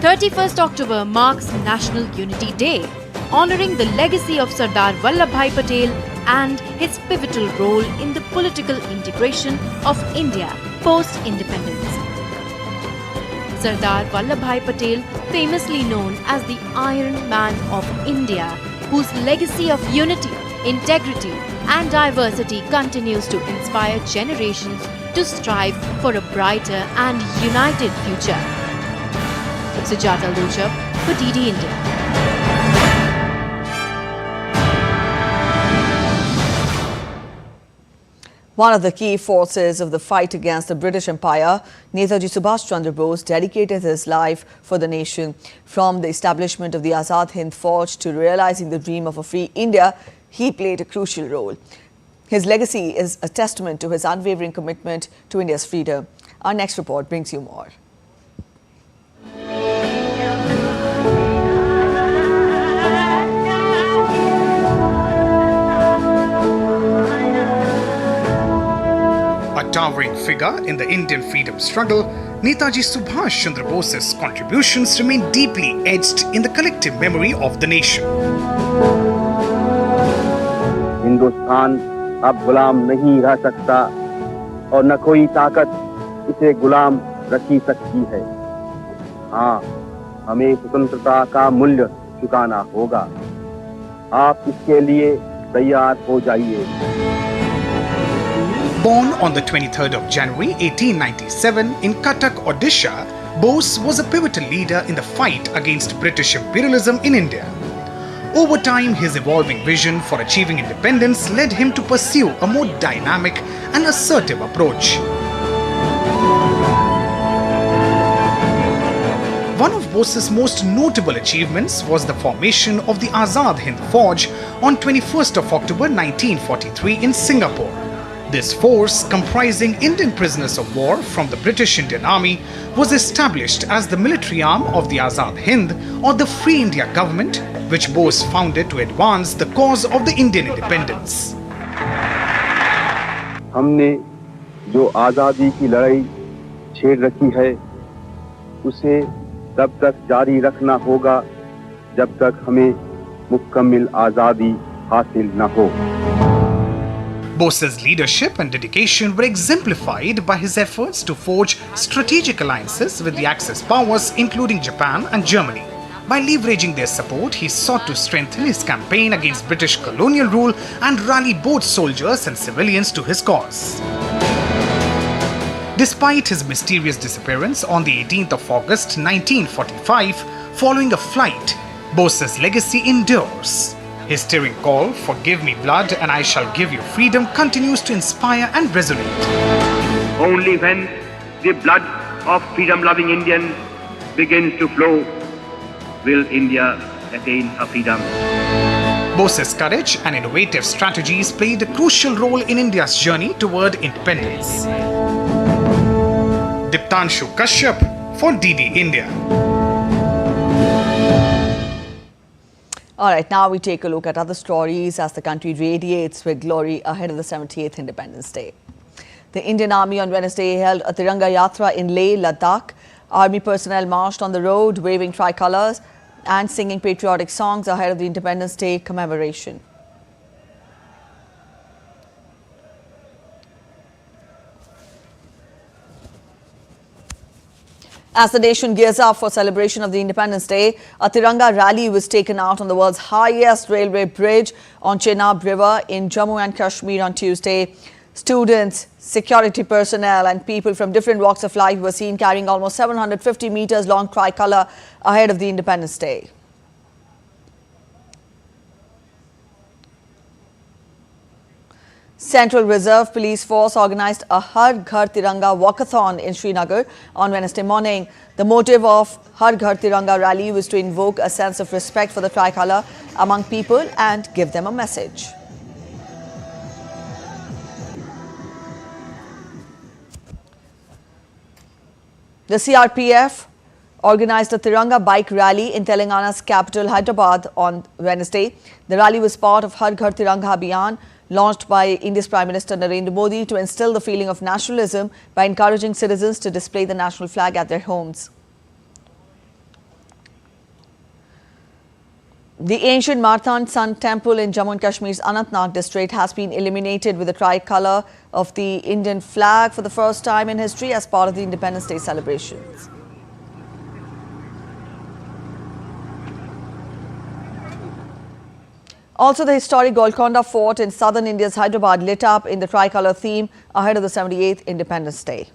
31st October marks National Unity Day, honouring the legacy of Sardar Vallabhbhai Patel and his pivotal role in the political integration of India post-independence. Sardar Vallabhbhai Patel, famously known as the Iron Man of India, whose legacy of unity, integrity and diversity continues to inspire generations to strive for a brighter and united future. Sujata Luchab for DD India. One of the key forces of the fight against the British Empire, Netaji Subhash Chandra Bose dedicated his life for the nation. From the establishment of the Azad Hind Fauj to realizing the dream of a free India, he played a crucial role. His legacy is a testament to his unwavering commitment to India's freedom. Our next report brings you more. towering figure in the Indian freedom struggle, Netaji Subhash Chandra Bose's contributions remain deeply etched in the collective memory of the nation. Hindustan अब गुलाम नहीं रह सकता और न कोई ताकत इसे गुलाम रखी सकती है। हाँ, हमें स्वतंत्रता का मूल्य चुकाना होगा। आप इसके लिए तैयार हो जाइए। Born on the 23rd of January 1897 in Cuttack, Odisha, Bose was a pivotal leader in the fight against British imperialism in India. Over time, his evolving vision for achieving independence led him to pursue a more dynamic and assertive approach. One of Bose's most notable achievements was the formation of the Azad Hind Fauj on 21st of October 1943 in Singapore. This force, comprising Indian prisoners of war from the British Indian Army, was established as the military arm of the Azad Hind or the Free India government, which Bose founded to advance the cause of the Indian independence. हमने जो आज़ादी की लड़ाई छेड़ रखी है, उसे तब तक जारी रखना होगा जब तक हमें मुकम्मल आज़ादी हासिल न हो। Bose's leadership and dedication were exemplified by his efforts to forge strategic alliances with the Axis powers, including Japan and Germany. By leveraging their support, he sought to strengthen his campaign against British colonial rule and rally both soldiers and civilians to his cause. Despite his mysterious disappearance on the 18th of August 1945, following a flight, Bose's legacy endures. His stirring call, "Forgive me blood and I shall give you freedom," continues to inspire and resonate. Only when the blood of freedom-loving Indians begins to flow will India attain her freedom. Bose's courage and innovative strategies played a crucial role in India's journey toward independence. Diptanshu Kashyap for DD India. All right, now we take a look at other stories as the country radiates with glory ahead of the 78th Independence Day. The Indian Army on Wednesday held a Tiranga Yatra in Leh, Ladakh. Army personnel marched on the road, waving tricolors and singing patriotic songs ahead of the Independence Day commemoration. As the nation gears up for celebration of the Independence Day, a Tiranga rally was taken out on the world's highest railway bridge on Chenab River in Jammu and Kashmir on Tuesday. Students, security personnel and people from different walks of life were seen carrying almost 750 meters long tricolour ahead of the Independence Day. Central Reserve Police Force organised a Har Ghar Tiranga walkathon in Srinagar on Wednesday morning. The motive of Har Ghar Tiranga rally was to invoke a sense of respect for the tricolour among people and give them a message. The CRPF organised a Tiranga bike rally in Telangana's capital Hyderabad on Wednesday. The rally was part of Har Ghar Tiranga Abhiyan, launched by India's Prime Minister Narendra Modi to instill the feeling of nationalism by encouraging citizens to display the national flag at their homes. The ancient Marthan Sun temple in Jammu and Kashmir's Anantnag district has been illuminated with the tricolour of the Indian flag for the first time in history as part of the Independence Day celebrations. Also, the historic Golconda Fort in southern India's Hyderabad lit up in the tricolour theme ahead of the 78th Independence Day.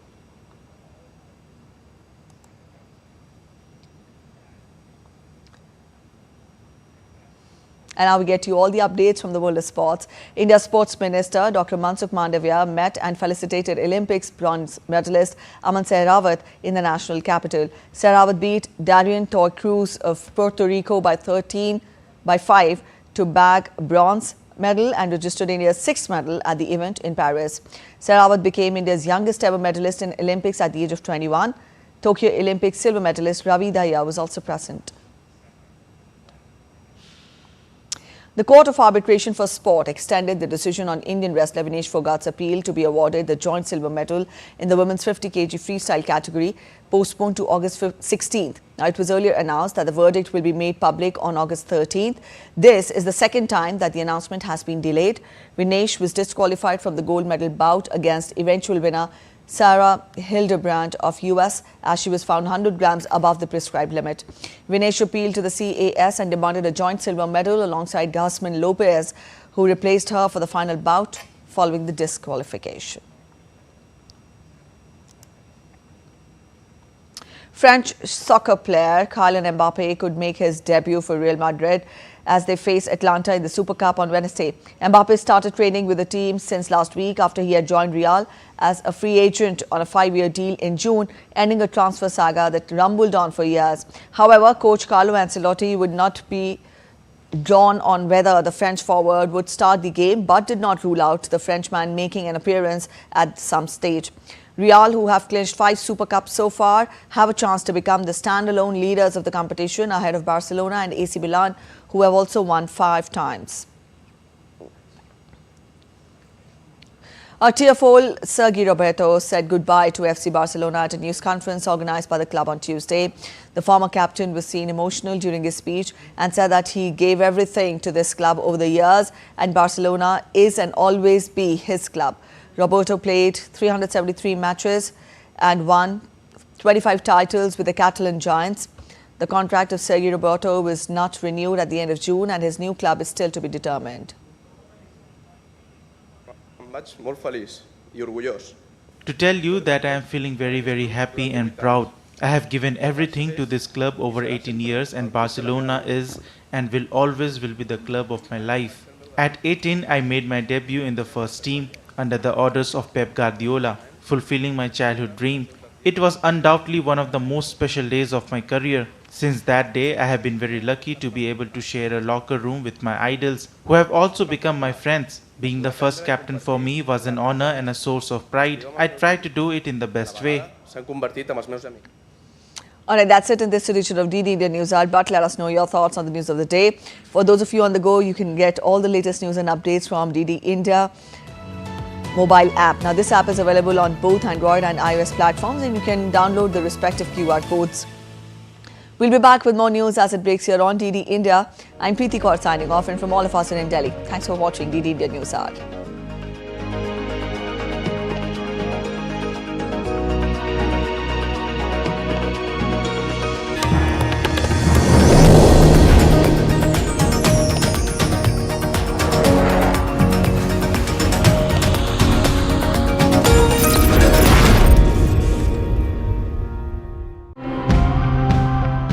And now we get you all the updates from the world of sports. India's Sports Minister Dr. Mansukh Mandavia met and felicitated Olympics bronze medalist Aman Sehrawat in the national capital. Sehrawat beat Darian Toy Cruz of Puerto Rico by 5 to bag bronze medal and registered India's 6th medal at the event in Paris. Sehrawat became India's youngest ever medalist in Olympics at the age of 21. Tokyo Olympics silver medalist Ravi Dahiya was also present. The Court of Arbitration for Sport extended the decision on Indian wrestler Vinesh Phogat's appeal to be awarded the joint silver medal in the women's 50 kg freestyle category, postponed to August 16th. Now, it was earlier announced that the verdict will be made public on August 13th. This is the second time that the announcement has been delayed. Vinesh was disqualified from the gold medal bout against eventual winner Sarah Hildebrand of US as she was found 100 grams above the prescribed limit. Vinesh appealed to the CAS and demanded a joint silver medal alongside Gasman Lopez, who replaced her for the final bout following the disqualification. French soccer player Kylian Mbappe could make his debut for Real Madrid as they face Atlanta in the Super Cup on Wednesday. Mbappe started training with the team since last week after he had joined Real as a free agent on a 5-year deal in June, ending a transfer saga that rumbled on for years. However, coach Carlo Ancelotti would not be drawn on whether the French forward would start the game, but did not rule out the Frenchman making an appearance at some stage. Real, who have clinched 5 Super Cups so far, have a chance to become the standalone leaders of the competition ahead of Barcelona and AC Milan, who have also won 5 times. Our tearful Sergi Roberto said goodbye to FC Barcelona at a news conference organized by the club on Tuesday. The former captain was seen emotional during his speech and said that he gave everything to this club over the years and Barcelona is and always be his club. Roberto played 373 matches and won 25 titles with the Catalan Giants. The contract of Sergi Roberto was not renewed at the end of June and his new club is still to be determined. Much more feliz y orgulloso. To tell you that I am feeling very happy and proud. I have given everything to this club over 18 years and Barcelona is and will always be the club of my life. At 18, I made my debut in the first team under the orders of Pep Guardiola, fulfilling my childhood dream. It was undoubtedly one of the most special days of my career. Since that day, I have been very lucky to be able to share a locker room with my idols, who have also become my friends. Being the first captain for me was an honor and a source of pride. I tried to do it in the best way. Alright, that's it in this edition of DD India News Hour, but let us know your thoughts on the news of the day. For those of you on the go, you can get all the latest news and updates from DD India mobile app. Now, this app is available on both Android and iOS platforms and you can download the respective QR codes. We'll be back with more news as it breaks here on DD India. I'm Preeti Kaur signing off and from all of us in Delhi. Thanks for watching DD India News Hour.